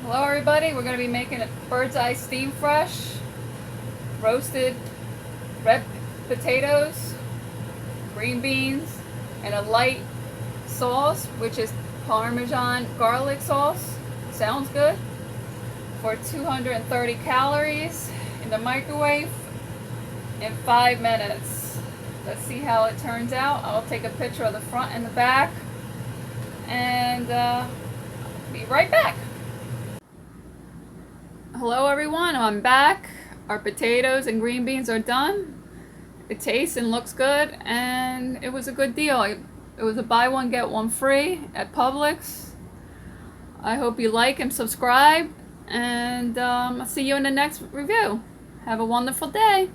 Hello everybody, we're going to be making a bird's eye steam fresh, roasted red potatoes, green beans, and a light sauce, which is Parmesan garlic sauce. Sounds good. For 230 calories in the microwave in 5 minutes. Let's see how it turns out. I'll take a picture of the front and the back and be right back. Hello everyone, I'm back. Our potatoes and green beans are done. It tastes and looks good, and it was a good deal. It was a buy one get one free at Publix. I hope you like and subscribe, and I'll see you in the next review. Have a wonderful day.